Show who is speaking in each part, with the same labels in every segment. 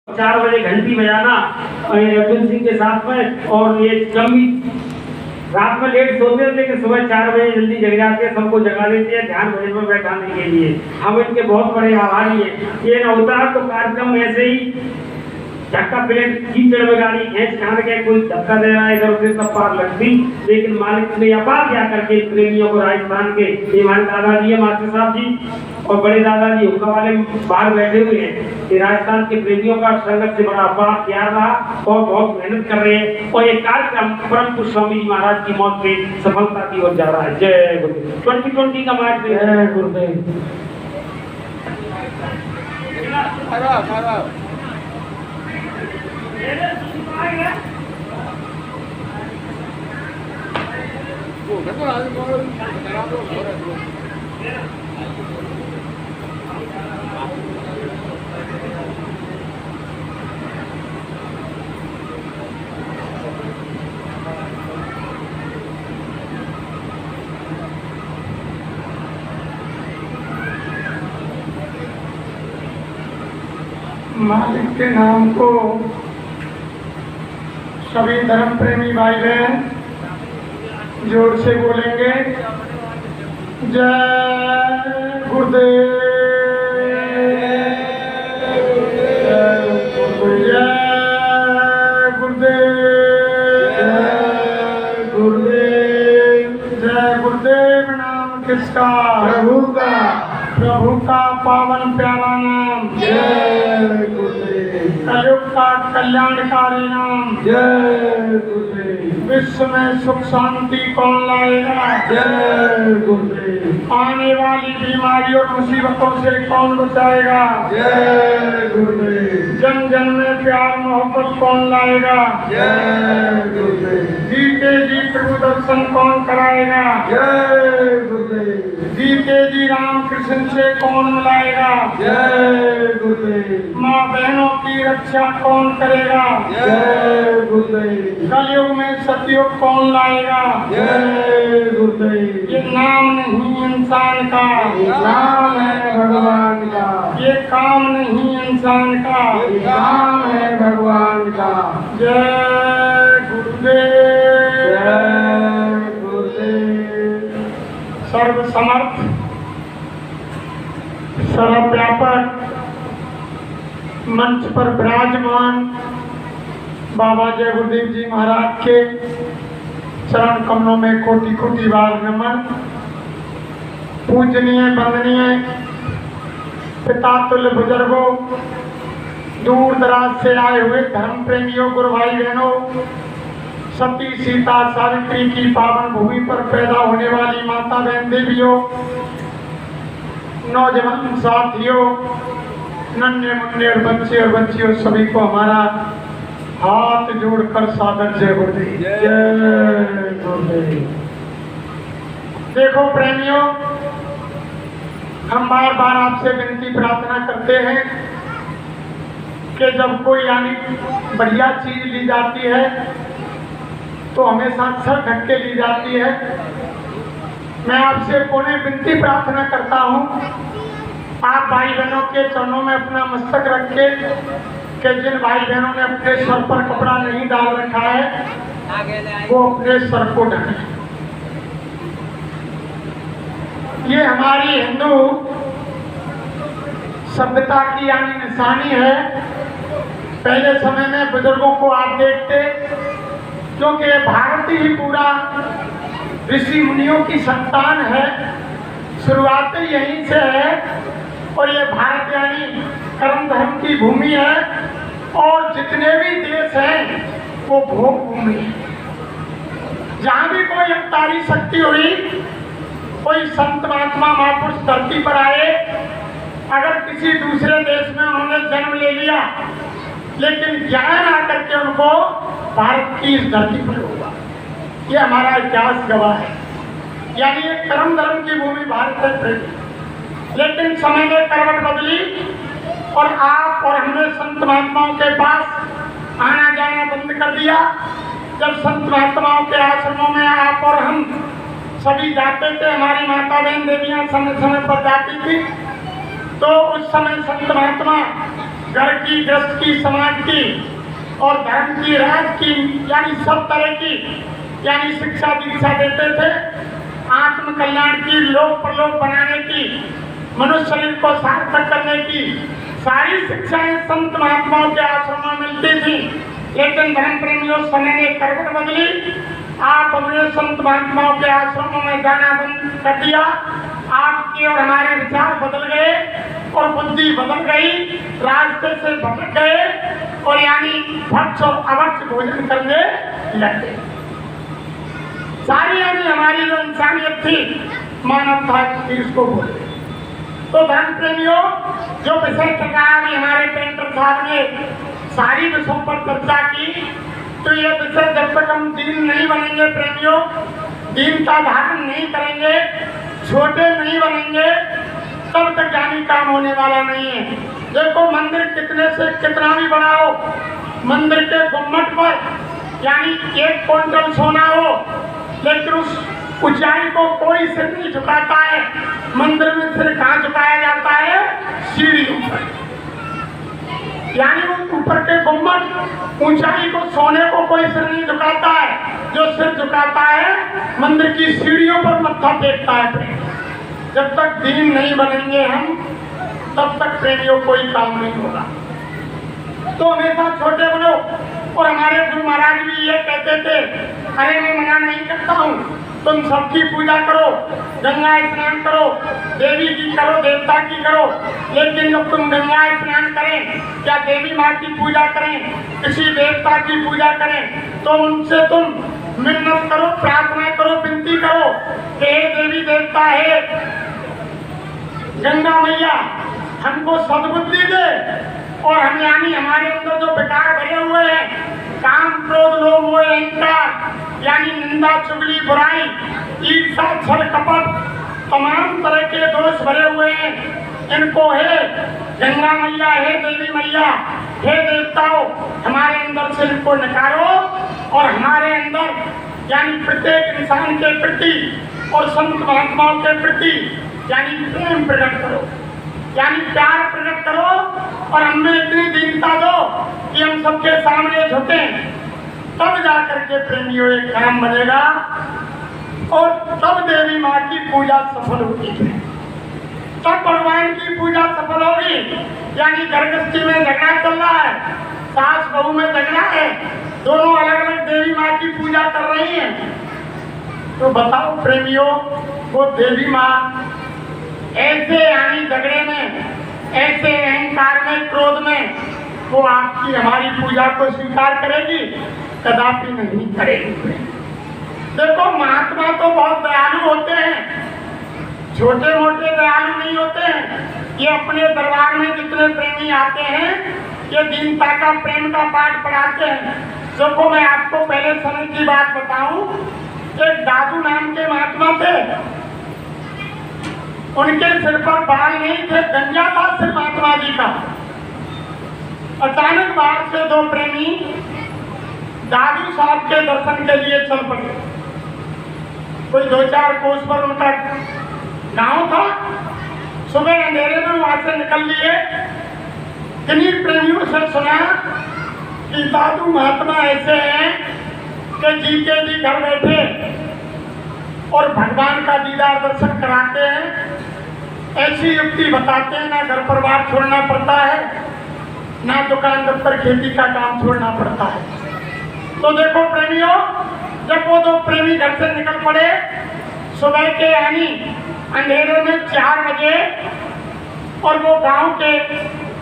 Speaker 1: 4 बजे घंटी बजाना अर्जुन सिंह के साथ में। और ये कमी रात में लेट सोते हैं लेकिन सुबह 4 बजे जल्दी जग जाते हैं, सबको जगा देते हैं ध्यान भजन में बैठाने के लिए। हम इनके बहुत बड़े आभारी हैं। ये न होता तो कार्यक्रम ऐसे ही धक्का प्लेट कीचड़ में गाड़ी खींच खान के कोई धक्का दे रहा है इधर उधर सब पार लगती, लेकिन मालिक ने अपार क्या करके प्रेमियों को राजस्थान के हमारे दादाजी है मास्टर साहब जी और बड़े दादाजी हुक्का वाले बाहर बैठे हुए हैं कि राजस्थान के प्रेमियों का संगत से बड़ा अपार प्यार रहा और बहुत मेहनत कर रहे हैं। और ये कार्यक्रम परम पूज्य स्वामी जी महाराज की मौत पे सफलता की ओर जा रहा है। जय गुरुदेव। 2020 का मार्च। जय गुरुदेव।
Speaker 2: मालिक के नाम को सभी धर्म प्रेमी भाई बहन जोर से बोलेंगे। जय गुरुदेव, जय गुरुदेव, जय गुरुदेव। जय गुरुदेव नाम किसका? प्रभु का। प्रभु का पावन प्यारा नाम। जय गुरुदेव। कलयुग का कल्याणकारी नाम। जय गुरुदेव। विश्व में सुख शांति कौन लाएगा? जय गुरुदेव। आने वाली बीमारी और मुसीबतों से कौन बचाएगा? जय गुरुदेव। जन जन में प्यार मोहब्बत कौन लाएगा? जय गुरुदेव। जीते जी प्रभु दर्शन कौन कराएगा? जय गुरुदेव। जीते जी राम कृष्ण से कौन मिलाएगा? जय गुरुदेव। माँ बहनों की रक्षा कौन करेगा? जय गुरुदेव। कलयुग में सतयुग कौन लाएगा? जय गुरुदेव। ये नाम नहीं इंसान का, नाम है भगवान का। ये काम नहीं इंसान का, काम है भगवान का। जय गुरुदेव। जय गुरुदेव। सर्वसमर्थ सर्वव्यापक मंच पर विराजमान बाबा जय गुरुदेव जी महाराज के चरण कमलों में कोटि कोटि बार नमन। पूजनीय वंदनीय पिता तुल्य बुजुर्गों, दूर दराज से आए हुए धर्म प्रेमियों, गुरु भाई बहनों, सती सीता सावित्री की पावन भूमि पर पैदा होने वाली माता बहन देवियों, नौजवान साथियों, नन्हे मुन्ने और बच्चे और बच्चियों, सभी को हमारा हाथ जोड़कर सादर जय गुरुदेव। जय गुरुदेव। देखो प्रेमियों, हम बार बार आपसे विनती प्रार्थना करते हैं कि जब कोई यानी बढ़िया चीज ली जाती है तो हमेशा सर ढक के ली जाती है। मैं आपसे पुनः विनती प्रार्थना करता हूँ, आप भाई बहनों के चरणों में अपना मस्तक रख के जिन भाई बहनों ने अपने सर पर कपड़ा नहीं डाल रखा है वो अपने सर को ढकें। ये हमारी हिंदू सभ्यता की यानी निशानी है। पहले समय में बुजुर्गों को आप देखते, क्योंकि भारत ही पूरा ऋषि मुनियों की संतान है, शुरुआत यहीं से है। और ये भारत यानी कर्म धर्म की भूमि है और जितने भी देश हैं वो भोग भूमि है। जहाँ भी कोई अवतारी शक्ति हुई, कोई संत महात्मा महापुरुष धरती पर आए, अगर किसी दूसरे देश में उन्होंने जन्म ले लिया लेकिन ज्ञान आकर के उनको भारत की इस धरती पर होगा। ये हमारा इतिहास गवाह है। यानी ये कर्म धर्म की भूमि भारत है। लेकिन समय ने करवट बदली और आप और हमने संत महात्माओं के पास आना जाना बंद कर दिया। जब संत महात्माओं के आश्रमों में आप और हम सभी जाते थे, हमारी माता बहन देवियां समय समय पर जाती थी, तो उस समय संत महात्मा घर की, गृहस्थ की, समाज की और धर्म की, राज की, यानी सब तरह की यानी शिक्षा दीक्षा देते थे। आत्म कल्याण की, लोक परलोक बनाने की, मनुष्य शरीर को सार्थक करने की सारी शिक्षाएं संत महात्माओं के आश्रमों में मिलती थी। लेकिन धर्म प्रेमियों, समय ने करवट बदली। आप हमने संत महात्माओं के आश्रमों में जाना बंद कर दिया। आपके और हमारे विचार बदल गए और बुद्धि बदल गई, रास्ते से भटक गए और यानी भक्ष और अभक्ष भोजन करने लगे। सारी यानी हमारी जो इंसानियत थी, मानवता थी, उसको बोले। तो धर्म प्रेमियों, जो विषय चल रहा है, हमारे पेंटर साहब ने सारी विषयों पर चर्चा की। तो ये विषय जब तक हम दीन नहीं बनेंगे प्रेमियों, दीन का धारण नहीं करेंगे, छोटे नहीं बनेंगे, तब तक ज्ञानी काम होने वाला नहीं है। देखो, मंदिर कितने से कितना भी बड़ा हो, मंदिर के गुम्मट पर यानी 1 क्विंटल सोना हो, लेकिन उस ऊंचाई को कोई सिर नहीं झुकाता है। मंदिर में सिर कहाँ झुकाया जाता है? सीढ़ियों पर। यानी वो ऊपर के गुम्मट, ऊंचाई को, सोने को कोई सिर नहीं झुकाता है। जो सिर झुकाता है मंदिर की सीढ़ियों पर मत्था टेकता है। जब तक दीन नहीं बनेंगे हम, तब तक प्रेमियों कोई काम नहीं होगा। तो हमेशा छोटे बनो। और हमारे गुरु महाराज भी ये कहते थे, अरे मैं मना नहीं करता हूँ, तुम सबकी पूजा करो, गंगा स्नान करो, देवी की करो, देवता की करो, लेकिन जब तुम गंगा स्नान करें या देवी माँ की पूजा करें, किसी देवता की पूजा करें, तो उनसे तुम मिन्नत करो, प्रार्थना करो, विनती करो कि हे देवी देवता, हे गंगा मैया, हमको सद्बुद्धि दे। और हम यानी हमारे अंदर जो विकार भरे हुए हैं, काम, क्रोध, लोभ, मोह, अहंकार, यानी निंदा, चुगली, बुराई, ईर्ष्या, छल, कपट, तमाम तरह के दोष भरे हुए हैं, इनको हे गंगा मैया, हे देवी मैया, हे देवताओं, हमारे अंदर से इनको निकालो और हमारे अंदर यानी प्रत्येक इंसान के प्रति और संत महात्माओं के प्रति यानी प्रेम प्रकट करो, यानी प्यार प्रकट करो और हमें इतनी दीनता दो कि हम सबके सामने झुके। तब जाकर के प्रेमियों एक काम बनेगा और तब देवी माँ की पूजा सफल होगी, तब भगवान की पूजा सफल होगी। यानी घर गृहस्थी में झगड़ा चल रहा है, सास बहू में झगड़ा है, दोनों अलग अलग देवी माँ की पूजा कर रही हैं, तो बताओ प्रेमियों, वो देवी माँ ऐसे यानी झगड़े में, ऐसे अहंकार में, क्रोध में, वो आपकी हमारी पूजा को स्वीकार करेगी? कदापि नहीं करेगी। देखो, महात्मा तो बहुत दयालु होते हैं, छोटे मोटे दयालु नहीं होते हैं। ये अपने दरबार में जितने प्रेमी आते हैं, ये दीनता का, प्रेम का पाठ पढ़ाते हैं। देखो, मैं आपको पहले समय की बात बताऊं, एक दादू नाम के महात्मा थे, उनके सिर पर बाल नहीं थे, गंजा था सिर महात्मा जी का। अचानक बाहर से 2 प्रेमी दादू साहब के दर्शन के लिए चल पड़े। कोई 2-4 कोस पर उनका गांव था। सुबह अंधेरे में वहां से निकल लिए। किन्हीं प्रेमियों से सुना कि दादू महात्मा ऐसे हैं कि जी के जी घर बैठे और भगवान का दीदार दर्शन कराते हैं, ऐसी युक्ति बताते हैं, ना घर परिवार छोड़ना पड़ता है, ना दुकान दफ्तर खेती का काम छोड़ना पड़ता है। तो देखो प्रेमियों, जब वो 2 प्रेमी घर से निकल पड़े सुबह के यानी अंधेरे में 4 बजे, और वो गांव के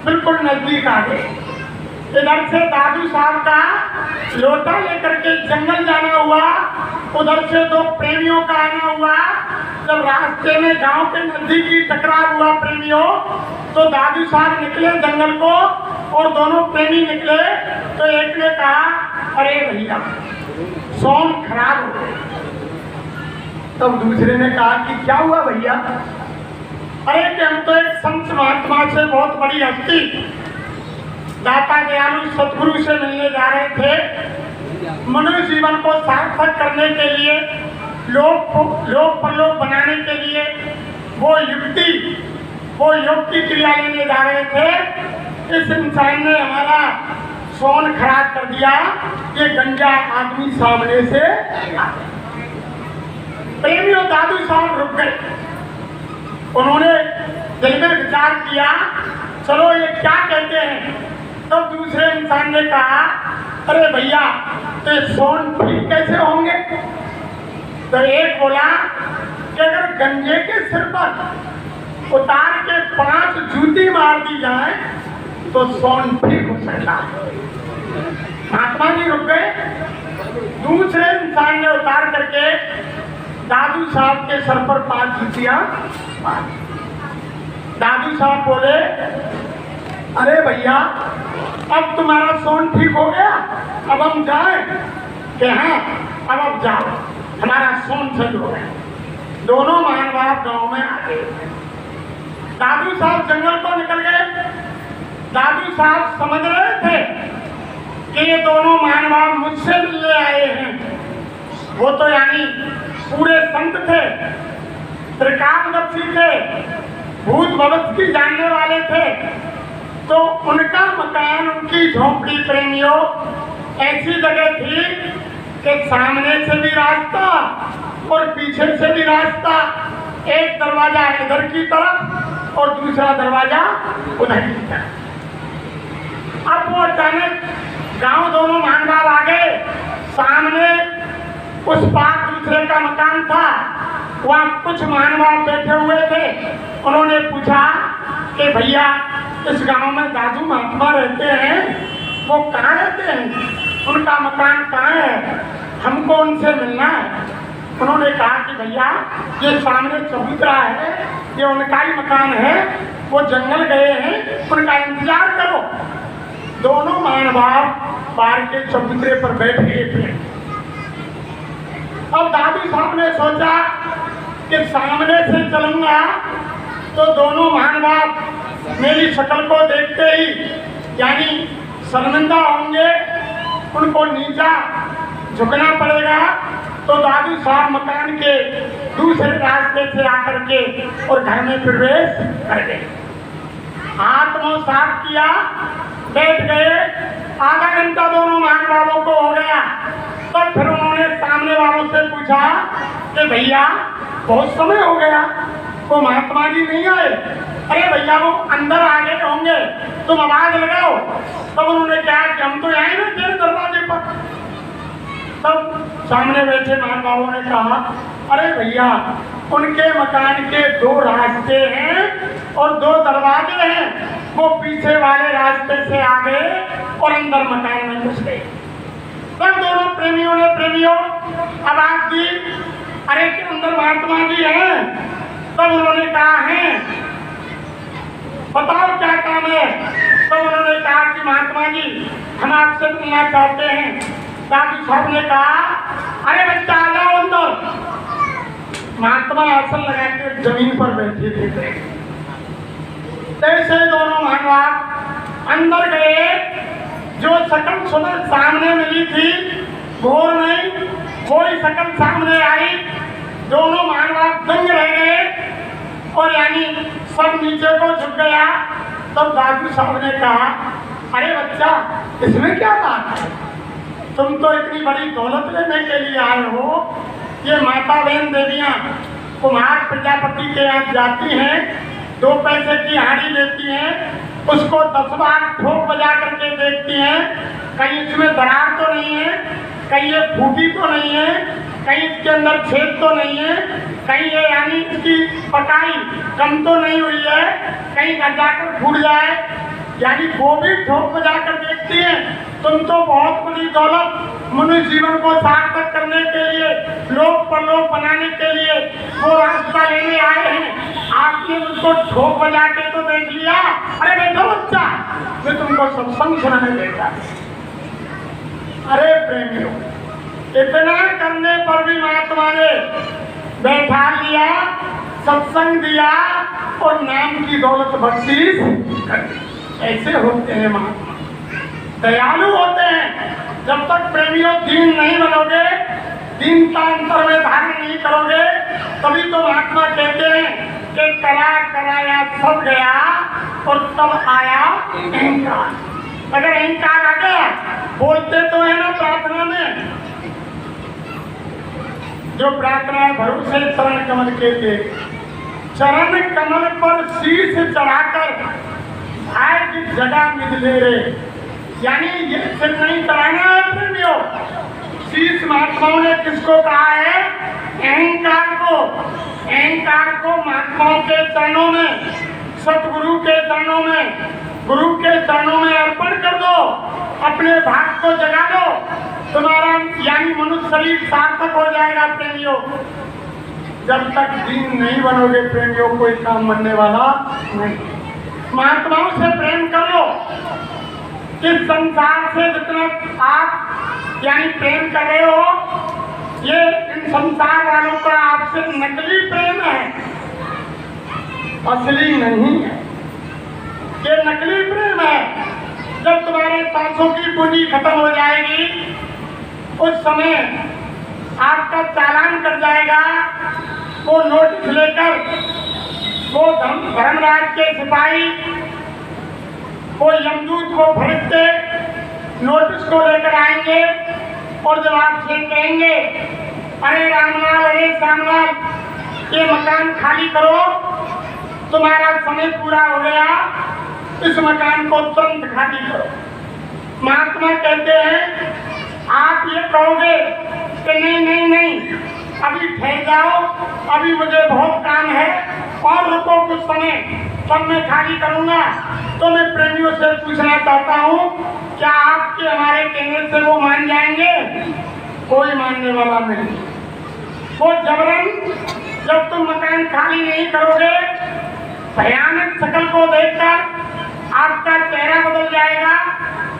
Speaker 2: बिल्कुल नजदीक आ गए। इधर से दादू साहब का लोटा लेकर के जंगल जाना हुआ, उधर से 2 प्रेमियों का आना हुआ। जब रास्ते में गांव के नजदीक ही टकराव हुआ प्रेमियों, तो दादू साहब निकले जंगल को और दोनों प्रेमी निकले। तो एक ने कहा, अरे भैया सोम खराब हो गए। तब दूसरे ने कहा कि क्या हुआ भैया? अरे कि हम तो एक संत महात्मा से, बहुत बड़ी हस्ती, दाता दयालु सतगुरु से मिलने जा रहे थे। मनुष्य जीवन को सार्थक करने के लिए, लोक परलोक बनाने के लिए वो योग की क्रिया लेने जा रहे थे। इस इंसान ने हमारा सोन खराब कर दिया, ये गंजा आदमी सामने से आ गया। प्रेमियों दादू साहब रुक गए। उन्होंने दिल में विचार किया, चलो ये क्या कहते हैं। तब दूसरे इंसान ने कहा, अरे भैया तो सोन ठीक कैसे होंगे। तो एक बोला कि अगर गंजे के सिर पर उतार के 5 जूती मार दी जाए तो सोन ठीक हो सकता है। महात्मा जी रुक गए। दूसरे इंसान ने उतार करके दादू साहब के सर पर 5 जूतियां मारी। दादू साहब बोले, अरे भैया अब तुम्हारा सोन ठीक हो गया, अब हम जाएं। कि हाँ अब आप जाओ, हमारा सोन सही हो गया। दोनों महान बाप गांव में आ गए। दादू साहब जंगल को निकल गए। दादू साहब समझ रहे थे कि ये दोनों महान बाप मुझसे मिलने आए हैं। वो तो यानी पूरे संत थे, त्रिकालदर्शी थे, भूत भविष्य की जानने वाले थे। तो उनका मकान, उनकी झोंपड़ी प्रेमियों ऐसी जगह थी कि सामने से भी रास्ता और पीछे से भी रास्ता। एक दरवाजा इधर की तरफ और दूसरा दरवाजा उधर की तरफ। अब वो अचानक गांव दोनों महान बाप आ गए। सामने उस पार दूसरे का मकान था, वहाँ कुछ महान बाप बैठे हुए थे। उन्होंने पूछा कि भैया इस गांव में दादू महात्मा रहते हैं, वो कहाँ रहते हैं, उनका मकान कहाँ है, हमको उनसे मिलना है। उन्होंने कहा कि भैया ये सामने चबूतरा है, ये उनका ही मकान है, वो जंगल गए हैं, उनका इंतजार करो। दोनों महान बाप बाहर के चबूतरे पर बैठ गए थे। अब दादू साहब ने सोचा कि सामने से चलूंगा तो दोनों महान बाप मेरी शक्ल को देखते ही यानी शर्मिंदा होंगे, उनको नीचा झुकना पड़ेगा। तो दादू साहब मकान के दूसरे रास्ते से आकर के और घर में प्रवेश कर गए। हाथ मुंह साफ किया, बैठ गए। आधा घंटा दोनों महान बाबों को हो गया। तब फिर उन्होंने सामने वालों से पूछा कि भैया बहुत समय हो गया, वो महात्मा जी नहीं आए। अरे भैया वो अंदर आ गए होंगे, तुम आवाज लगाओ। तब उन्होंने कहा कि हम तो यहीं बैठे हैं दरवाजे पर। तब सामने बैठे महान बाबों ने कहा, अरे भैया उनके मकान के 2 रास्ते हैं और 2 दरवाजे हैं, वो पीछे वाले रास्ते से आ गए और अंदर मकान में घुस गए। तब दोनों प्रेमियों आवाज दी, अरे के अंदर महात्मा जी हैं। तब उन्होंने कहा है, बताओ क्या काम है। तब उन्होंने कहा कि महात्मा जी हम आपसे मिलना चाहते हैं। दादू साहब ने कहा, अरे बच्चा आ जाओ अंदर। महात्मा आसन लगा के जमीन पर बैठे थे। ऐसे दोनों महान बाप अंदर गए। जो शक्ल सुबह सामने मिली थी भोर में, कोई शक्ल सामने आई। दोनों महान बाप दंग रह गए और यानी सब नीचे को झुक गया। तब दादू साहब ने कहा, अरे बच्चा इसमें क्या बात है, तुम तो इतनी बड़ी दौलत लेने के लिए आए हो। ये माता बहन देवियाँ कुम्हार प्रजापति के यहाँ जाती हैं, 2 पैसे की हाड़ी लेती हैं, उसको 10 बार ठोक बजा करके देखती हैं, कहीं इसमें दरार तो नहीं है, कहीं ये फूटी तो नहीं है, कहीं इसके अंदर छेद तो नहीं है, कहीं ये यानी इसकी पकाई कम तो नहीं हुई है, कहीं घर जाकर फूट जाए, यानी वो भी ठोक बजा कर देखती हैं। तुम तो बहुत बड़ी दौलत मनुष्य जीवन को सार्थक करने के लिए, लोक परलोक बनाने के लिए वो रास्ता लेने आए हैं। आपने उसको ठोक बजा के तो देख लिया। अरे बैठो बच्चा, मैं तुमको सत्संग सुनाने देता। अरे प्रेमियों, इतना करने पर भी महात्मा ने बैठा लिया, सत्संग दिया और नाम की दौलत बख्शीश कर दी। ऐसे होते हैं महात्मा, दयालु होते हैं। जब तक प्रेमियों दीन नहीं बनोगे, दीनता अंतर में धारण नहीं करोगे, तभी तो महात्मा कहते हैं कि करा कराया सब गया, और तब आया अहंकार। अगर अहंकार आ गया, बोलते तो है ना प्रार्थना में, जो प्रार्थना है भरोसे चरण कमल के चरण कमल पर शीश चढ़ाकर भाई की जगह मिले रे। यानी ये सिर नहीं चढ़ाना है प्रेमियों। शीश महात्माओं ने किसको कहा है? अहंकार को। अहंकार को महात्माओं के चरणों में, सतगुरु के चरणों में, गुरु के चरणों में अर्पण कर दो, अपने भाग को जगा दो, तुम्हारा यानी मनुष्य शरीर सार्थक हो जाएगा प्रेमियों। जब तक दीन नहीं बनोगे प्रेमियों, कोई काम बनने वाला नहीं। महात्माओं से प्रेम कर लो। इस संसार से जितना आप यानी प्रेम कर रहे हो, ये इन संसार वालों का आपसे नकली प्रेम है, असली नहीं है। ये नकली प्रेम है। जब तुम्हारे सांसों की पूंजी खत्म हो जाएगी, उस समय आपका चालान कट जाएगा। वो नोटिस लेकर वो धर्मराज के सिपाही, वो यमदूत को फरिश्ते नोटिस को लेकर आएंगे और जब आपसे कहेंगे अरे रामलाल, अरे श्यामलाल, ये मकान खाली करो, तुम्हारा समय पूरा हो गया, इस मकान को तुरंत खाली करो। महात्मा कहते हैं आप ये कहोगे कि नहीं नहीं नहीं, अभी ठहर जाओ, अभी मुझे बहुत काम है और रुको कुछ समय, तब मैं खाली करूंगा। तो मैं प्रेमियों से पूछना चाहता हूँ, क्या आपके हमारे कहने से वो मान जाएंगे? कोई मानने वाला नहीं। वो जबरन, जब तुम मकान खाली नहीं करोगे, भयानक शक्ल को देखकर आपका चेहरा बदल जाएगा।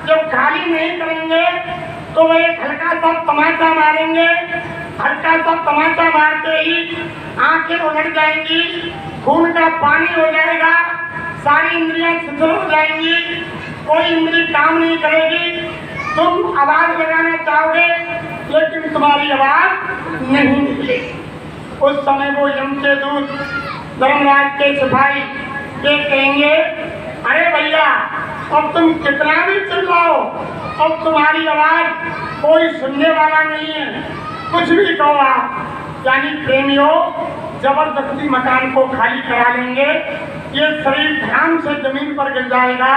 Speaker 2: जब खाली नहीं करेंगे तो वो एक हल्का सा तमाचा मारेंगे। हल्का सा तमाचा मारते ही आंखें उलट जाएंगी, खून का पानी हो जाएगा, सारी इंद्रियां शिथिल हो जाएंगी, कोई इंद्री काम नहीं करेगी। तुम आवाज लगाना चाहोगे लेकिन तुम्हारी आवाज नहीं निकलेगी। उस समय वो यम के दूत, धर्मराज के सिपाही ये कहेंगे अरे भैया, अब तुम कितना भी चिल्लाओ, अब तुम्हारी आवाज कोई सुनने वाला नहीं है, कुछ भी कहो आप। यानी प्रेमियों, जबरदस्ती मकान को खाली करा लेंगे, ये शरीर ध्यान से जमीन पर गिर जाएगा।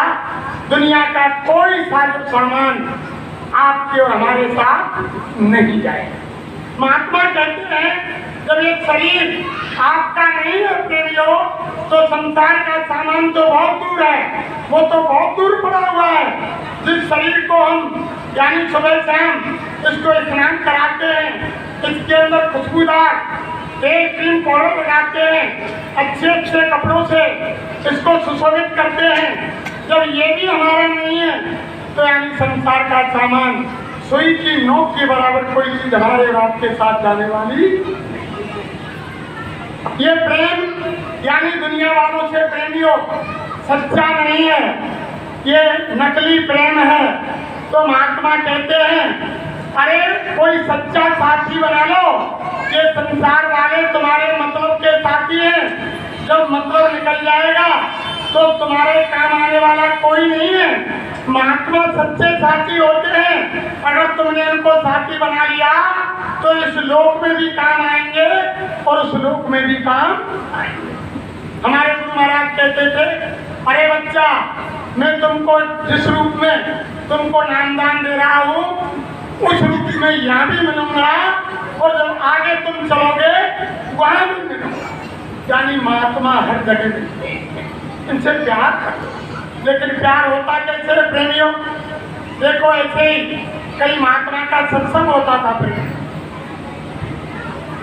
Speaker 2: दुनिया का कोई साजो सामान आपके और हमारे साथ नहीं जाएगा। महात्मा कहते हैं जब ये शरीर आपका नहीं है प्रेमियों, तो संसार का सामान तो बहुत दूर है, वो तो बहुत दूर पड़ा हुआ है। जिस शरीर को हम यानी सुबह शाम इसको स्नान कराते हैं, इसके अंदर खुशबूदार तेल क्रीम पाउडर लगाते हैं, अच्छे अच्छे कपड़ों से इसको सुशोभित करते हैं, जब ये भी हमारा नहीं है तो यानी संसार का सामान सुई की नोक के बराबर कोई चीज हमारे और आपके साथ जाने वाली। ये प्रेम यानी दुनिया वालों से प्रेमियों सच्चा नहीं है, ये नकली प्रेम है। तो महात्मा कहते हैं अरे कोई सच्चा साथी बना लो। ये संसार वाले तुम्हारे मतलब के साथी हैं, जब मतलब निकल जाएगा तो तुम्हारे काम आने वाला कोई नहीं है। महात्मा सच्चे साथी होते हैं, अगर तुमने उनको साथी बना लिया तो इस लोक में भी काम आएंगे और उस लोक में भी काम आएंगे। हमारे गुरु महाराज कहते थे अरे बच्चा, मैं तुमको जिस रूप में तुमको नामदान दे रहा हूँ, उस रूप में यहाँ भी मिलूंगा और जब आगे तुम चलोगे वहां भी मिलूंगा। यानी महात्मा हर जगह मिलते हैं, इनसे प्यार करो। लेकिन प्यार होता कैसे प्रेमियों? देखो ऐसे ही कई महात्मा का सत्संग होता था प्रेम।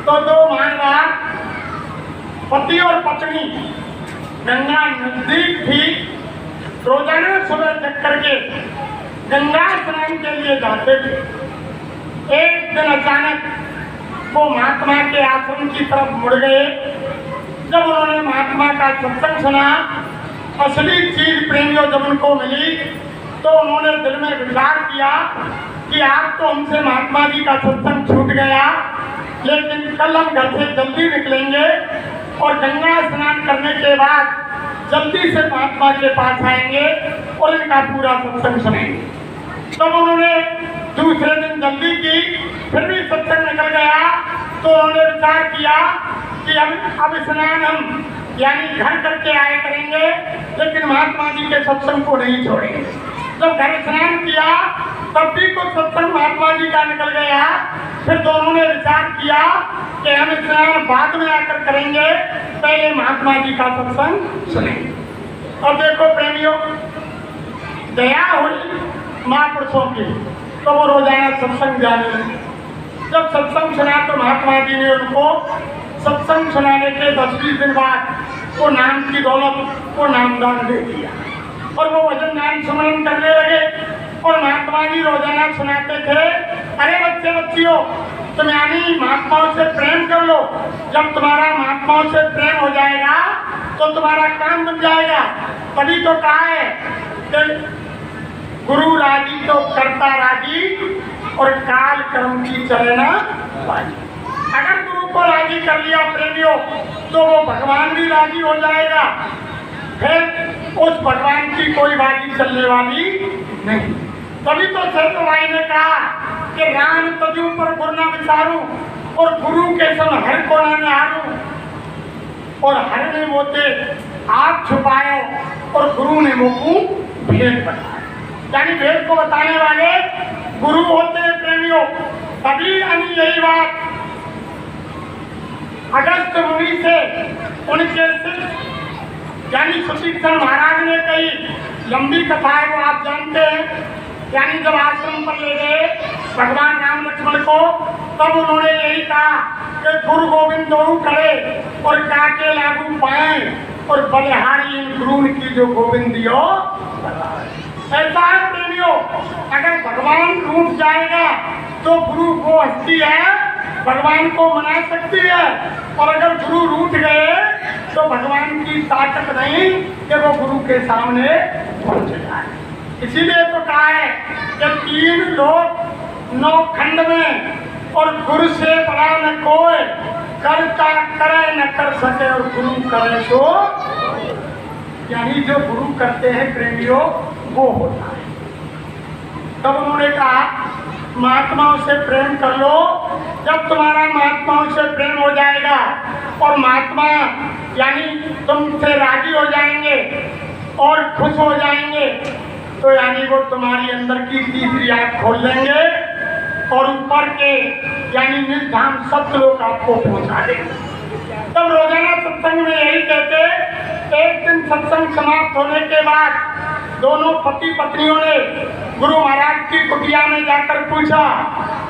Speaker 2: तो दो महान पति और पत्नी गंगा नजदीक थी, रोजाना सुबह चक्कर के गंगा स्नान के लिए जाते थे। एक दिन अचानक वो महात्मा के आश्रम की तरफ मुड़ गए। जब उन्होंने महात्मा का सत्संग सुना, असली चीज प्रेमियों जब उनको मिली, तो उन्होंने दिल में विचार किया कि आज तो हमसे महात्मा जी का सत्संग छूट गया, लेकिन कल हम घर से जल्दी निकलेंगे और गंगा स्नान करने के बाद जल्दी से महात्मा के पास आएंगे और इनका पूरा सत्संग सुनेंगे। तब उन्होंने दूसरे दिन जल्दी की, फिर भी सत्संग निकल गया तो उन्होंने विचार किया कि अब स्नान हम यानी घर करके आए करेंगे, लेकिन महात्मा जी के सत्संग को नहीं छोड़ेंगे। जब घर स्नान किया तब भी कुछ सत्संग महात्मा जी का निकल गया। फिर दोनों ने विचार किया कि हम स्नान बाद में आकर करेंगे, पहले महात्मा जी का सत्संग सुनेंगे। और देखो प्रेमियों, दया हुई महापुरुषों की, तो वो रोजाना सत्संग जाने लगे। जब सत्संग सुना तो महात्मा जी ने उनको सत्संग सुनाने के 10-20 दिन बाद वो नाम की दौलत को नामदान दे दिया और वो भजन नाम सुमरन करने लगे। और महात्मा जी रोजाना सुनाते थे, अरे बच्चे बच्चियों, तुम यानी महात्माओं से प्रेम कर लो। जब तुम्हारा महात्माओं से प्रेम हो जाएगा तो तुम्हारा काम बन जाएगा। तभी तो कहा है कि गुरु राजी तो करता राजी और काल कर्म की चले ना बाजी। अगर गुरु को राजी कर लिया प्रेमियों तो वो भगवान भी राजी हो जाएगा। फिर उस भगवान की कोई बाजी चलने वाली नहीं। तभी तो सत्य भाई ने कहा कि राम तजू पर गुरु न विचारूं और गुरु के सम हर को न निहारूं। और हर ने मोते आप छुपायो और गुरु ने मोकू भेद बताया। यानी भेद को बताने वाले गुरु होते हैं प्रेमियों। तभी यानी यही बात अगस्त मुनि से उनके यानी सुशीक्षण महाराज ने कही लंबी कथा है, वो आप जानते हैं। यानी जब आश्रम पर ले गए भगवान राम लक्ष्मण को, तब उन्होंने यही कहा कि गुरु गोविंद दो करे और काके लागू पाए और बलिहारी इन गुरु की जो गोविंद दियो। ऐसा है प्रेमियों, अगर भगवान रूठ जाएगा तो गुरु वो हस्ती है भगवान को मना सकती है, और अगर गुरु रूठ गए तो भगवान की ताकत नहीं कि वो गुरु के सामने पहुंच जाए। इसीलिए तो कहा है कि 3 लोग 9 खंड में और गुरु से बड़ा न कोई, करता करे न कर सके और गुरु करे तो। यानी जो गुरु करते हैं प्रेमियों वो होता है। तब उन्होंने कहा महात्माओं से प्रेम कर लो। जब तुम्हारा महात्माओं से प्रेम हो जाएगा और महात्मा यानी तुमसे राजी हो जाएंगे और खुश हो जाएंगे, तो यानी वो तुम्हारी अंदर की तीसरी आँख खोल देंगे और ऊपर के यानी निर्धाम सत्य लोग आपको पहुंचा देंगे। तब रोजाना सत्संग में यही कहते, एक दिन सत्संग समाप्त होने के बाद दोनों पति पत्नियों ने गुरु महाराज की कुटिया में जाकर पूछा,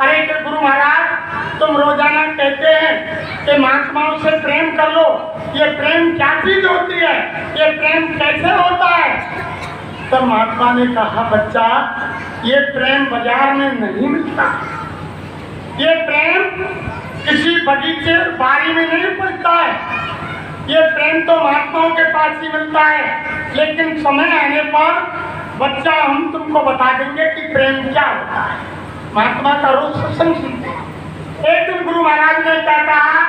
Speaker 2: अरे कि गुरु महाराज तुम रोजाना कहते हैं कि महात्माओं से प्रेम कर लो, ये प्रेम क्या चीज होती है, ये प्रेम कैसे होता है? तब महात्मा ने कहा, बच्चा ये प्रेम बाजार में नहीं मिलता, ये प्रेम किसी बगीचे बारी में नहीं मिलता है, ये प्रेम तो महात्माओं के पास ही मिलता है। लेकिन समय आने पर बच्चा हम तुमको बता देंगे कि प्रेम क्या होता है। महात्मा का रोज सत्संग सुनते हैं। एक दिन गुरु महाराज ने क्या कहा,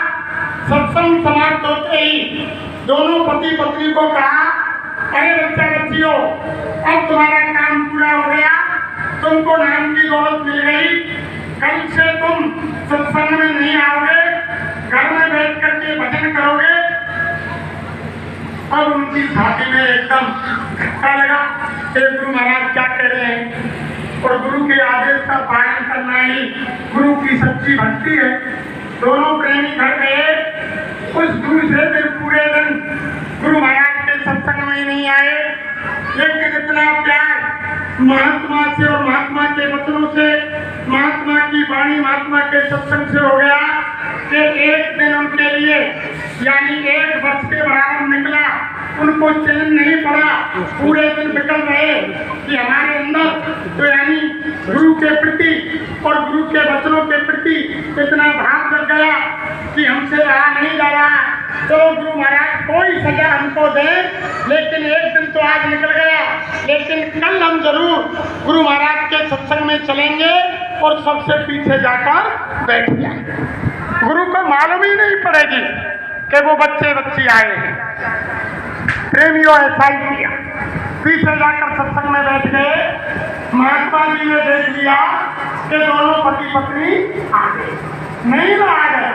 Speaker 2: सत्संग समाप्त होते ही दोनों पति पत्नी को कहा, अरे बच्चा बच्चियों, अब तुम्हारा काम पूरा हो गया, तुमको नाम की दौलत मिल गई, कल से तुम सत्संग में नहीं आओगे, घर में बैठ करके भजन करोगे। अब उनकी छाती में एकदम धक्का लगा कि गुरु महाराज क्या कह रहे हैं, और गुरु के आदेश का पालन करना ही गुरु की सच्ची भक्ति है। दोनों प्रेमी घर गए। उस दूसरे दिन पूरे दिन गुरु महाराज के सत्संग में नहीं आए, लेकिन इतना प्यार महात्मा से और महात्मा के वचनों से, महात्मा की वाणी, महात्मा के सत्संग से हो गया कि एक दिन उनके लिए यानी 1 वर्ष के बराबर निकला। उनको चैन नहीं पड़ा, पूरे दिन निकल रहे कि हमारे अंदर तो यानी गुरु के प्रति और गुरु के वचनों के प्रति इतना भाव जग गया कि हमसे रहा नहीं जा रहा। चलो गुरु महाराज कोई सजा हमको दे, लेकिन एक दिन तो आज निकल गया, लेकिन कल हम जरूर गुरु महाराज के सत्संग में चलेंगे और सबसे पीछे जाकर बैठ जाएंगे। गुरु को मालूम ही नहीं पड़ेगी कि वो बच्चे बच्ची आए हैं। प्रेमियों ऐसा ही किया, पीछे जाकर सत्संग में बैठ गए। महात्मा जी ने देख लिया कि दोनों पति पत्नी आ गए, नहीं ना आ गया,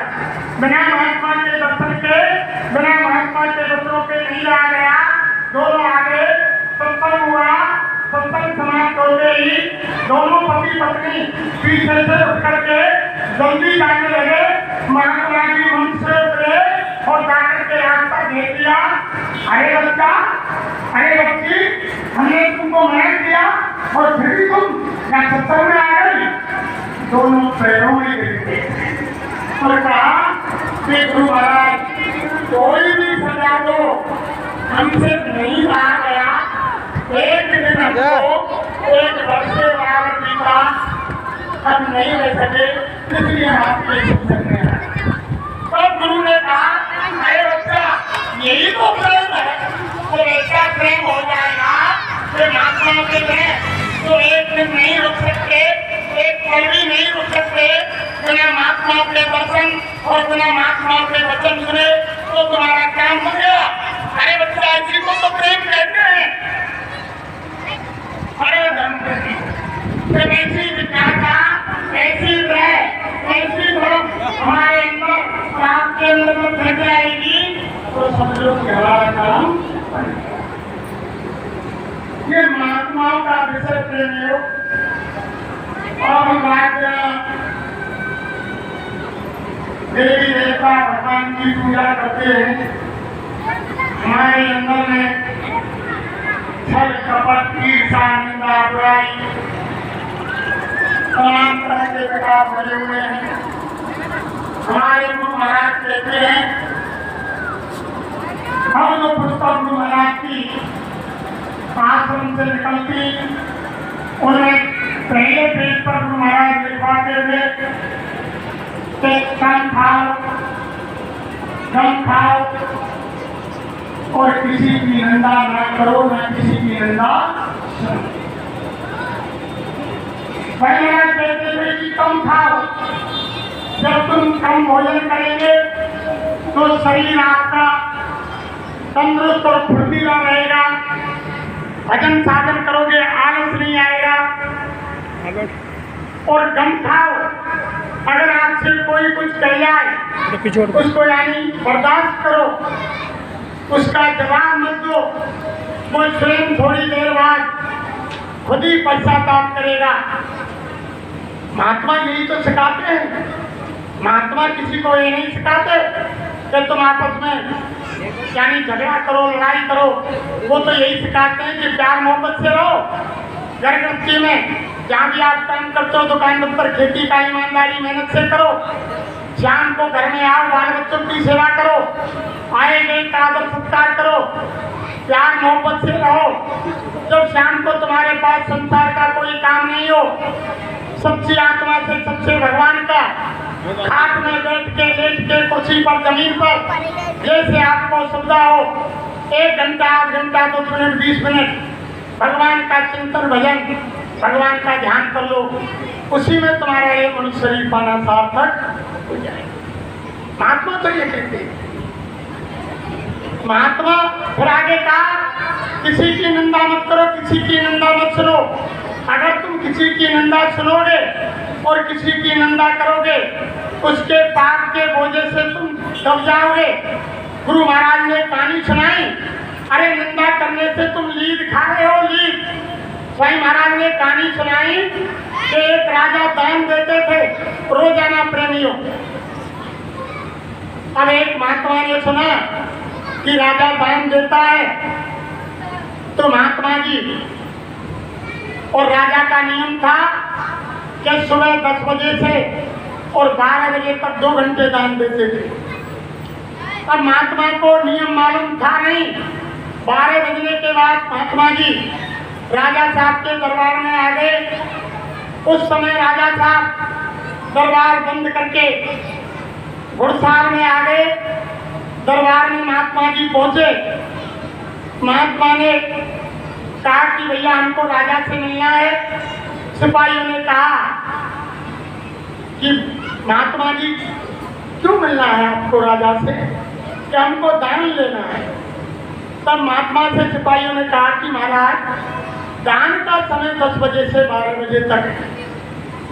Speaker 2: बिना महात्मा के दर्शन के, बिना महात्मा के वचनों के नहीं आ गया, दोनों आ गए। सत्संग हुआ, सत्संग समाप्त हो गई, दोनों पति पत्नी पीछे से उठ करके जल्दी जाने लगे। महात्मा जी मंच से उतरे और जाकर के रास्ता घेर दिया। अरे बच्चा, अरे बच्ची, हमने तुमको मना किया और फिर भी तुम यहाँ सत्संग में आ गई। दोनों पैरों में गिर गए और कहा कि गुरु महाराज, कोई भी सजा दो, हमसे नहीं रहा गया। एक दिन हमको एक वर्ष के बाद बीता, हम नहीं रह सके, इसलिए हम आपके सत्संग में आए। तो गुरु ने कहा, अरे बच्चा, यही तो प्रेम है, तो ऐसा प्रेम हो जाएगा कि महात्मा के में तो एक दिन नहीं रुक सकते, एक पल भी नहीं रुक सकते, बिना महात्मा के दर्शन और बिना महात्मा के वचन सुने तो तुम्हारा काम हो गया। अरे बच्चा, इसी को तो प्रेम कहते हैं। अरे धर्मपति, जब ऐसी विचारता, ऐसी रह, ऐसी धर्म हमारे अंदर, आपके अंदर में घट जाएगी तो समझो कि हमारा काम। ये महात्माओं का विषय प्रेम योग। और हम आज देवी देवता भगवान की पूजा करते हैं। हमारे अंदर में छल कपट ईर्षा निंदा बुराई तमाम तरह के विकार भरे हुए हैं। हमारे गुरु महाराज कहते हैं, हम जो पुस्तक गुरु महाराज की आश्रम से निकलती, उन्हें पहले पेज पर गुरु महाराज लिखवाते थे कि कम खाओ और किसी की निंदा न करो, न किसी की निंदा सुनो। पहले कहते थे कि कम खाओ, जब तुम कम भोजन करेंगे तो शरीर आपका तंदुरुस्त और फुर्तीला रहेगा, भजन साधन करोगे, आलस नहीं आएगा। और कम खाओ, अगर आपसे कोई कुछ कह जाए उसको यानी बर्दाश्त करो, उसका जवाब मत दो, वो स्वयं थोड़ी देर बाद खुद ही पश्चाताप करेगा। महात्मा यही तो सिखाते हैं। महात्मा किसी को ये नहीं सिखाते कि तुम आपस में यानी झगड़ा करो, लड़ाई करो। वो तो यही सिखाते हैं कि प्यार मोहब्बत से रहो, घर गृहस्थी में जहाँ भी आप काम करते हो, दुकान दफ्तर, खेती का ईमानदारी मेहनत से करो। शाम को घर में आओ, बाल बच्चों की सेवा करो, आए गए का आदर सत्कार करो, प्यार मोहब्बत से रहो। जब शाम को तुम्हारे पास संसार का कोई काम नहीं हो, सच्ची आत्मा से सच्चे भगवान का खाट में बैठ के, लेट के, कुर्सी पर, जमीन पर, जैसे आपको सुविधा हो, 1 घंटा, 8 घंटा, 10 मिनट, 20 मिनट भगवान का चिंतन, भजन, भगवान का ध्यान कर लो। उसी में तुम्हारा ये मनुष्य शरीर पाना सार्थक हो जाएगा। महात्मा तो ये कहते हैं। महात्मा फिर आगे कहा, किसी की निंदा मत करो, किसी की निंदा मत सुनो। अगर तुम किसी की निंदा सुनोगे और किसी की निंदा करोगे, उसके पाप के बोझे से तुम दब जाओगे। गुरु महाराज ने कहानी सुनाई, अरे निंदा करने से तुम लीद खा रहे हो, लीद। स्वयं महाराज ने कहानी सुनाई कि एक राजा दान देते थे रोजाना प्रेमियों। अब एक महात्मा ने सुना कि राजा दान देता है, तो महात्मा जी और राजा का नियम था कि सुबह 10 बजे से और 12 बजे तक 2 घंटे दान देते थे। अब महात्मा को नियम मालूम था नहीं। 12 बजने के बाद महात्मा जी राजा साहब के दरबार में आ गए। उस समय राजा साहब दरबार बंद करके घुड़साल में आ गए। दरबार में महात्मा जी पहुंचे। महात्मा ने कहा कि भैया हमको राजा से मिलना है। सिपाहियों ने कहा कि महात्मा जी क्यों मिलना है आपको राजा से, कि हमको दान लेना है। तब महात्मा से सिपाहियों ने कहा कि महाराज, दान का समय 10 बजे से 12 बजे तक है।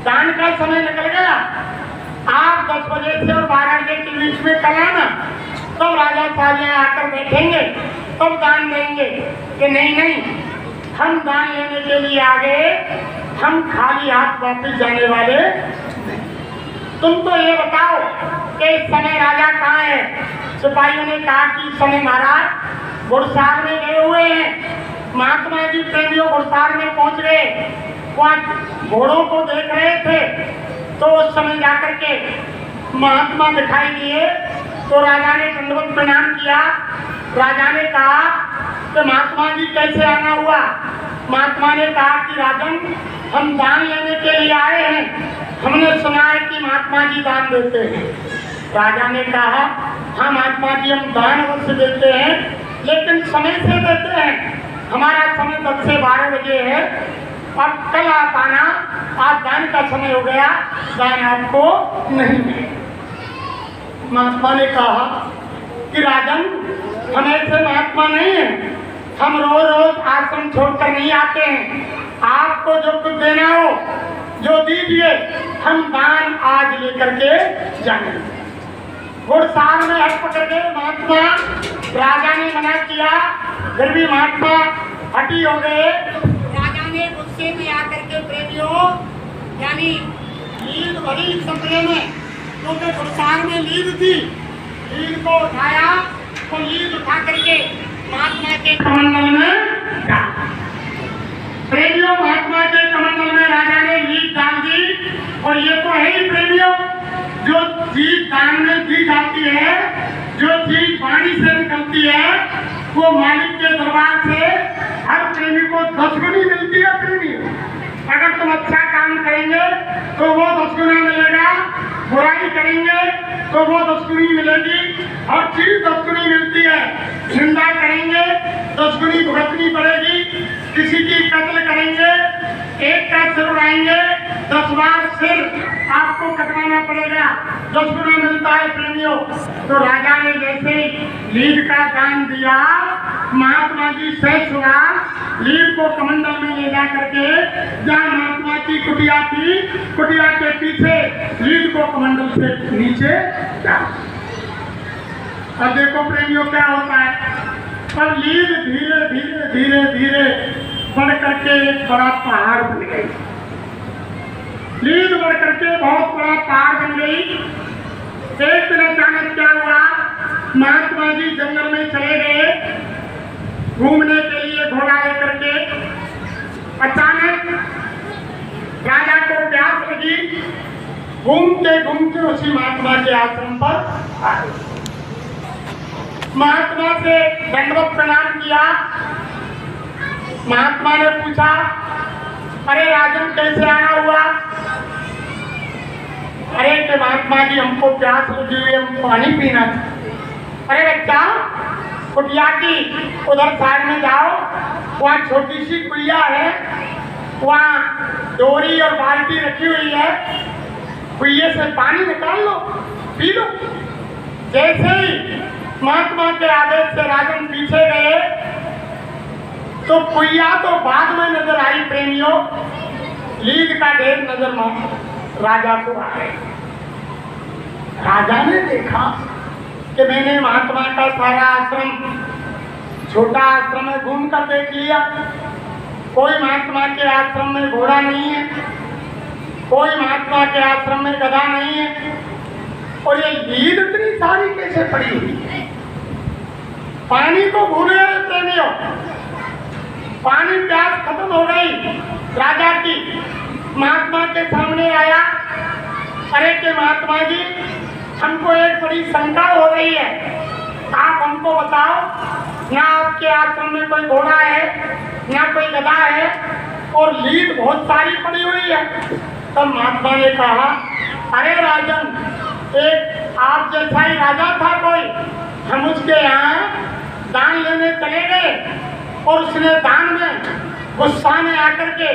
Speaker 2: दान का समय निकल गया, आप 10 बजे से और 12 बजे के बीच में कल आना, तब राजा साहब यहाँ आकर बैठेंगे, तब दान देंगे। कि नहीं नहीं, हम दान लेने के लिए आ गए, हम खाली हाथ वापस जाने वाले। तुम तो ये बताओ कि इस समय राजा कहाँ है? सिपाहियों ने कहा कि इस समय महाराज घुड़सार में गए हुए हैं। महात्मा जी प्रेमियों घुड़सार में पहुंच गए, वहाँ घोड़ों को देख रहे थे। तो उस समय जाकर के महात्मा दिखाई दिए, तो राजा ने दंडवत प्रणाम किया। राजा ने कहा कि महात्मा जी कैसे आना हुआ? महात्मा ने कहा कि राजन, हम दान लेने के लिए आए हैं, हमने सुना है कि महात्मा जी दान देते हैं। राजा ने कहा, हाँ महात्मा जी, हम दान अवश्य देते हैं, लेकिन समय से देते हैं। हमारा समय 10 से 12 बजे है, अब कल आप आना, आज दान का समय हो गया, दान आपको नहीं मिलेगा। महात्मा ने कहा कि राजन, हम ऐसे महात्मा नहीं हैं, हम रोज रोज आश्रम छोड़कर नहीं आते हैं। आपको जो कुछ देना हो जो दीजिए, हम दान आज लेकर के जाएंगे। घुड़सार में हट पकड़ गए महात्मा। राजा ने मना किया, फिर भी महात्मा हटी हो गए। राजा ने गुस्से में आकर के प्रेमियों, यानी लीद भरी सपने में, क्योंकि घुड़सार में लीद थी, लीद को उठाया, तो लीद उठा करके महात्मा के कमंडल में डाला। प्रेमियों, महात्मा के कमंडल में राजा ने लीद डाल दी। और ये तो है ही प्रेमियों, जो चीज दान में दी जाती है, जो चीज वाणी से निकलती है, वो मालिक के दरबार से हर प्रेमी को 10 गुनी मिलती है। प्रेमी, अगर तुम अच्छा काम करेंगे तो वो 10 गुना मिलेगा, बुराई करेंगे तो वो 10 गुनी मिलेगी। हर चीज 10 गुनी मिलती है। निंदा करेंगे 10 गुनी भुगतनी पड़ेगी। किसी की कत्ल करेंगे, एक का सिर उड़ाएंगे, 10 बार सिर आपको कटवाना पड़ेगा, 10 गुना मिलता है प्रेमियों। तो राजा ने जैसे लीड का दान दिया, महात्मा जी सहज हुआ, लीड को कमंडल में ले जा करके जहाँ महात्मा की कुटिया थी, कुटिया के पीछे लीड को कमंडल से नीचे डाल। अब देखो प्रेमियों क्या होता है, अब लीड धीरे धीरे धीरे धीरे बढ़ करके एक बड़ा पहाड़ बन गई। लीड बढ़ करके बहुत बड़ा पहाड़ बन गई। एक दिन अचानक क्या हुआ, महात्मा जी जंगल में चले गए घूमने के लिए घोड़ा लेकर के। अचानक राजा को प्यास लगी, घूमते उसी महात्मा के आश्रम पर आए। महात्मा से दंडवत प्रणाम किया। महात्मा ने पूछा, अरे राजन कैसे आना हुआ? अरे के महात्मा जी, हमको प्यास लगी हुई, हम पानी पीना था। अरे बच्चा, कुटिया की उधर साइड में जाओ, वहाँ छोटी सी कुइया है, वहाँ डोरी और बाल्टी रखी हुई है, कुइये से पानी निकाल लो, पी लो। जैसे ही महात्मा के आदेश से राजन पीछे गए, तो कुइया तो बाद में नजर आई प्रेमियों, लीड का ढेर नजर राजा को आ गए। राजा ने देखा कि मैंने महात्मा का सारा आश्रम, छोटा आश्रम है, घूम कर देख लिया। कोई महात्मा के आश्रम में घोड़ा नहीं है, कोई महात्मा के आश्रम में गधा नहीं है, और ये लीड इतनी सारी कैसे पड़ी हुई है? पानी को भूल गए प्रेमियों, पानी प्यास खत्म हो गई राजा की। महात्मा के सामने आया, अरे के महात्मा जी, हमको एक बड़ी शंका हो रही है, आप हमको बताओ, ना आपके आश्रम में कोई घोड़ा है, ना कोई गधा है, और लीड बहुत सारी पड़ी हुई है। तब महात्मा ने कहा, अरे राजन, एक आप जैसा ही राजा था कोई, हम उसके यहाँ दान लेने चले गए, और उसने दान में गुस्सा में आकर के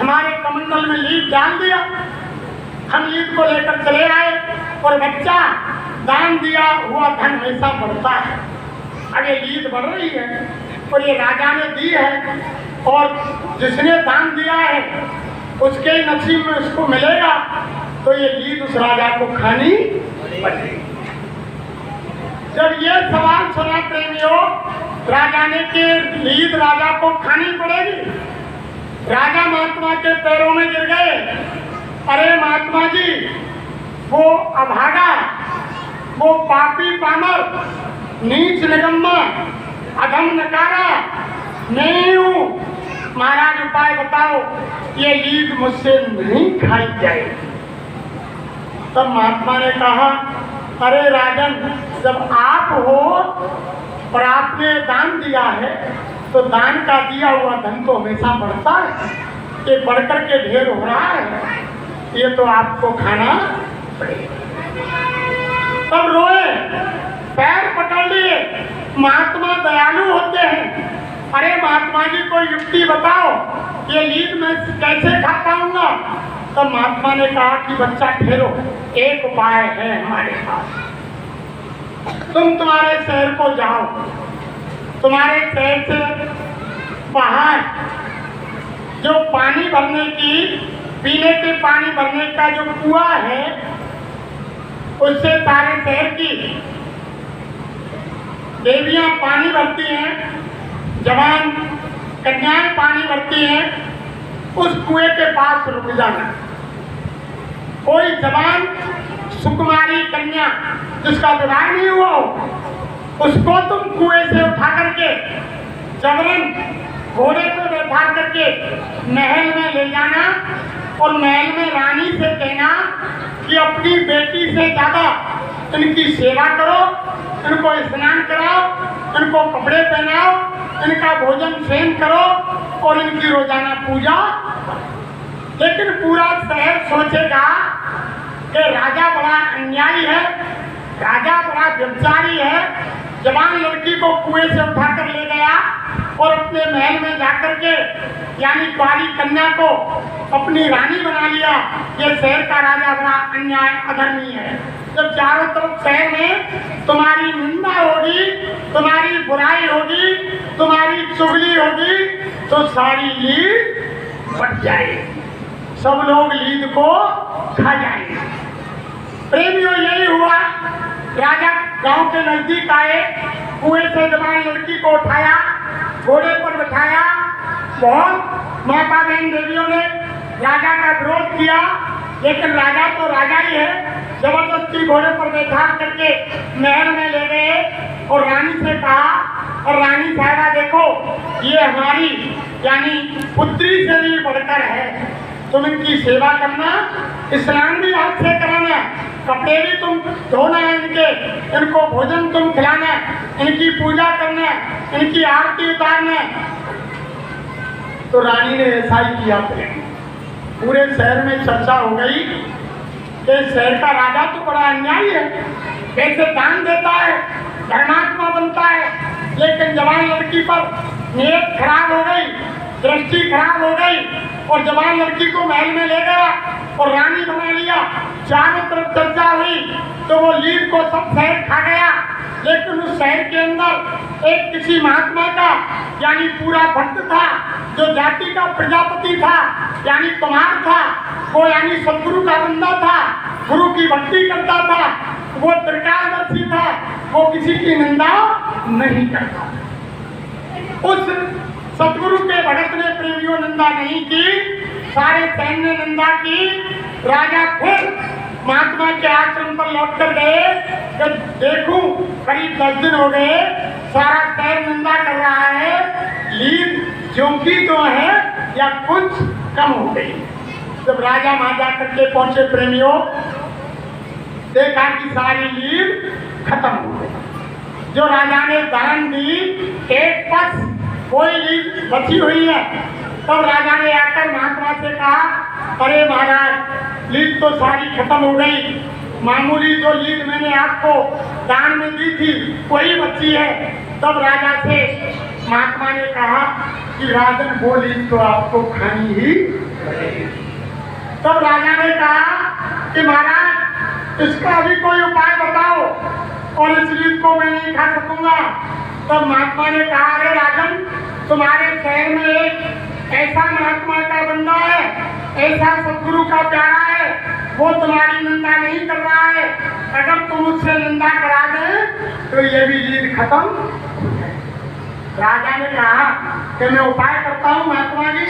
Speaker 2: हमारे कमंडल में लीड डाल दिया। हम लीड को लेकर चले आए, और बच्चा, दान दिया हुआ धन हमेशा बढ़ता है, अब ये लीद बढ़ रही है और ये राजा ने दी है और जिसने दान दिया है उसके नसीब में उसको मिलेगा, तो ये लीद उस राजा को खानी पड़ेगी। जब ये सवाल सुना प्रेमियों, राजा ने कि लीद राजा को खानी पड़ेगी, राजा महात्मा के पैरों में गिर गए। अरे महात्मा जी, वो अभागा, वो पापी पामर, नीच निगम्मा, अधम नकारा नहीं हूं, महाराज उपाय बताओ, ये लीद मुझसे नहीं खाई जाए। तब महात्मा ने कहा, अरे राजन, जब आप हो और आपने दान दिया है तो दान का दिया हुआ धन तो हमेशा बढ़ता है, ये बढ़कर के ढेर हो रहा है, ये तो आपको खाना पड़ेगा। तब रोए, पैर पकड़ लिए। महात्मा दयालु होते हैं। अरे महात्मा जी, कोई युक्ति बताओ, ये लीद मैं कैसे खा पाऊंगा? तब महात्मा ने कहा कि बच्चा ठहरो, एक उपाय है हमारे पास। तुम तुम्हारे शहर को जाओ, तुम्हारे शहर से बाहर जो पानी भरने की, पीने के पानी भरने का जो कुआं है, उससे सारे शहर की देवियां पानी भरती हैं, जवान कन्याएं पानी भरती हैं, उस कुएं के पास रुक जाना। कोई जवान सुकुमारी कन्या जिसका विवाह नहीं हुआ हो, उसको तुम कुएं से उठा करके जबरन घोड़े पे बैठा करके महल में ले जाना और महल में रानी से कहना कि अपनी बेटी से ज्यादा इनकी सेवा करो, इनको स्नान कराओ, इनको कपड़े पहनाओ, इनका भोजन सेवन करो और इनकी रोजाना पूजा। लेकिन पूरा शहर सोचेगा कि राजा बड़ा अन्यायी है, राजा बड़ा व्यभिचारी है, जवान लड़की को कुएं से उठाकर ले गया और अपने महल में जाकर के यानी कुआरी कन्या को अपनी रानी बना लिया। ये शहर का राजा बड़ा अन्याय अधर्मी है। जब चारों तरफ शहर में तुम्हारी निंदा होगी, तुम्हारी बुराई होगी, तुम्हारी चुगली होगी, तो सारी लीद बढ़ जाएगी, सब लोग लीद को खा जाएंगे। प्रेमियों, यही हुआ। राजा गांव के नजदीक आए, कुएं से जवान लड़की को उठाया, घोड़े पर बिठाया। बहुत माता बहन देवियों ने राजा का विरोध किया, लेकिन राजा तो राजा ही है। जबरदस्ती घोड़े पर बैठा करके महल में ले गए और रानी से कहा, और रानी साहबा देखो, ये हमारी यानी पुत्री से भी बढ़कर है, तुम इनकी सेवा करना, स्नान भी हाथ से कराना, कपड़े भी तुम धोना इनके, इनको भोजन तुम खिलाना, इनकी पूजा करना, इनकी आरती उतारना। तो रानी ने ऐसा ही किया। पूरे शहर में चर्चा हो गई कि शहर का राजा तो बड़ा अन्यायी है, कैसे दान देता है, धर्मात्मा बनता है, लेकिन जवान लड़की पर नीयत खराब हो गई, दृष्टि खराब हो गई और जवान लड़की को महल में ले गया और रानी बना लिया। चारों तरफ चर्चा हुई तो वो लीद को सब शहर खा गया। लेकिन उस शहर के अंदर एक किसी महात्मा का यानी पूरा भक्त था, जो जाति का प्रजापति था, यानी कुमार था, वो यानी सदगुरु का बंदा था, गुरु की भक्ति करता था, वो त्रिकालदर्शी था, वो किसी की निंदा नहीं करता। उस सदगुरु के भगत ने प्रेमियों निंदा नहीं की, सारे सैन्य ने निंदा की। राजा फिर महात्मा के आश्रम पर लौट कर गए कि देखूं करीब 10 दिन हो गए, सारा शहर निंदा कर रहा है, लीद ज्योंकि तो है या कुछ कम हो गई। जब राजा वहां जाकर के पहुंचे प्रेमियों, देखा कि सारी लीद खत्म हो गई। जो राजा ने दान दी, एक पस कोई लीद बची हुई है। तब राजा ने आकर महात्मा से कहा, अरे महाराज, लीद तो सारी खत्म हो गई, मामूली जो लीद मैंने आपको दान में दी थी वही बची है। तब राजा से महात्मा ने कहा कि राजन, वो लीद तो आपको खानी ही पड़ेगी। तब राजा ने कहा कि महाराज, इसका भी कोई उपाय बताओ, और इस लीद को मैं नहीं खा सकूंगा। तब महात्मा ने कहा, अरे राजन, तुम्हारे शहर में एक ऐसा महात्मा का बंदा है, ऐसा सतगुरु का प्यारा है, वो तुम्हारी निंदा नहीं कर रहा है। अगर तुम उससे निंदा करा दे तो ये भी लीड खत्म। राजा ने कहा कि मैं उपाय करता हूँ महात्मा जी।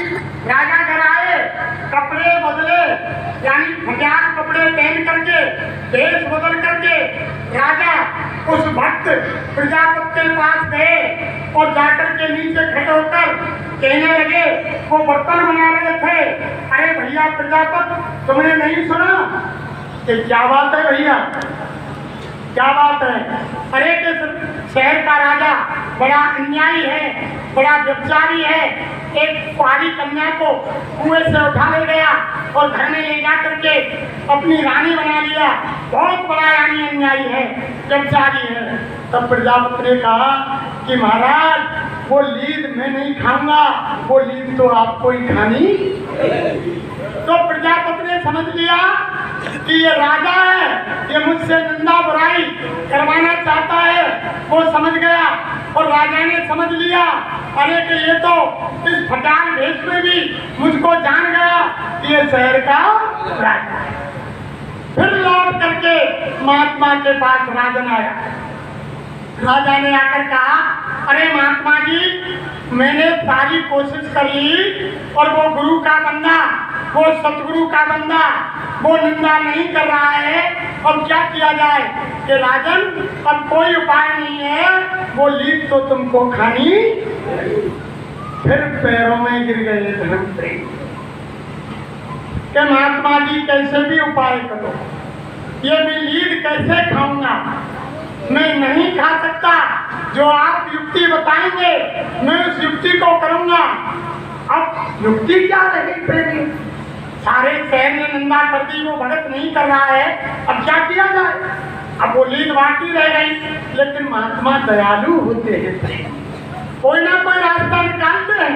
Speaker 2: राजा घर आए, कपड़े बदले, यानी हजार कपड़े पहन करके, वेश बदल करके राजा उस भक्त प्रजापति के पास गए और जाकर के नीचे खड़े होकर कहने लगे, वो बर्तन बना रहे थे, अरे भैया प्रजापति, तुमने नहीं सुना? कि क्या बात है भैया, क्या बात है? अरे के शहर का राजा बड़ा अन्यायी है, बड़ा व्यभिचारी है, एक कुंवारी कन्या को कुएं से उठा ले गया और घर में ले जा करके अपनी रानी बना लिया। बहुत बड़ा यानी अन्यायी है, व्यभिचारी है। तब प्रजापति ने कहा कि महाराज, वो लीद मैं नहीं खाऊंगा, वो लीद तो आपको ही खानी। तो प्रजापति ने समझ लिया कि ये राजा है, ये मुझसे निंदा बुराई करवाना चाहता है, वो समझ गया। और राजा ने समझ लिया, अरे कि ये तो इस फटाल भेष में भी मुझको जान गया कि ये शहर का राजा है। फिर लौट करके महात्मा के पास राजन आया। राजा ने आकर कहा, अरे महात्मा जी, मैंने सारी कोशिश कर ली और वो गुरु का बंदा, वो सतगुरु का बंदा, वो निंदा नहीं कर रहा है, अब क्या किया जाए? कि राजन, अब कोई उपाय नहीं है, वो लीद तो तुमको खानी। फिर पैरों में गिर गए धर्म प्रेम कि महात्मा जी कैसे भी उपाय करो, ये मैं लीद कैसे खाऊंगा? मैं नहीं खा सकता, जो आप युक्ति बताएंगे मैं उस युक्ति को करूंगा। अब युक्ति क्या रही प्रेमी? सारे शहर ने निंदा कर दी, वो भगत नहीं कर रहा है, अब क्या किया जाए? अब वो लीद बाकी रह गई। लेकिन महात्मा दयालु होते हैं, कोई ना कोई रास्ता निकालते हैं।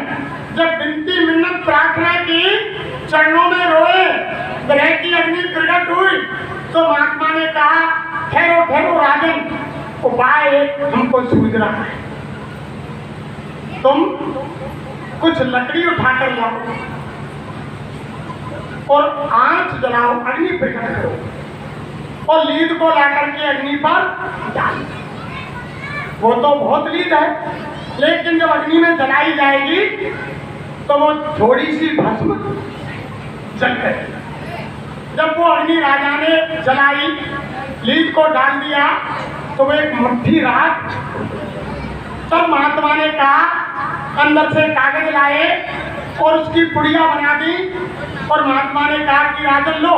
Speaker 2: जब विनती मिन्नत प्रार्थना की, चरणों में रोए, ग्रह की अग्नि प्रकट हुई, तो महात्मा ने कहा, ठहरो ठहरो राजन, उपाय एक हमको सूझ रहा है। तुम कुछ लकड़ी उठाकर लाओ और आंच जलाओ, अग्नि प्रकट करो और लीद को लाकर के अग्नि पर डाल। वो तो बहुत लीद है, लेकिन जब अग्नि में जलाई जाएगी तो वो थोड़ी सी भस्म जल गई। जब वो अग्नि राजा ने जलाई, लीद को डाल दिया, तो वो एक मुट्ठी राख। तब महात्मा ने कहा, अंदर से कागज लाए और उसकी पुड़िया बना दी। और महात्मा ने कहा कि राजन लो,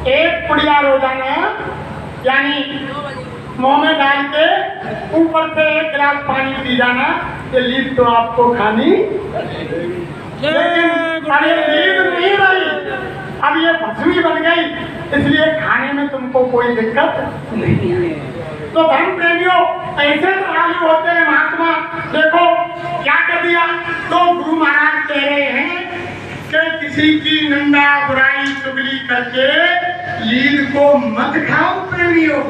Speaker 2: एक पुड़िया रोजाना, यानी मुंह में डाल के ऊपर से एक गिलास पानी पी जाना, ये लीद तो आपको खानी। लेकिन अरे लीद नहीं रही, अब ये भस्मी बन गई, इसलिए खाने में तुमको कोई दिक्कत नहीं है। तो धर्म प्रेमियों, ऐसे दयालु होते हैं महात्मा। देखो क्या कर दिया। तो गुरु महाराज कह रहे हैं कि किसी की निंदा बुराई चुगली करके लीद को मत खाओ प्रेमियों।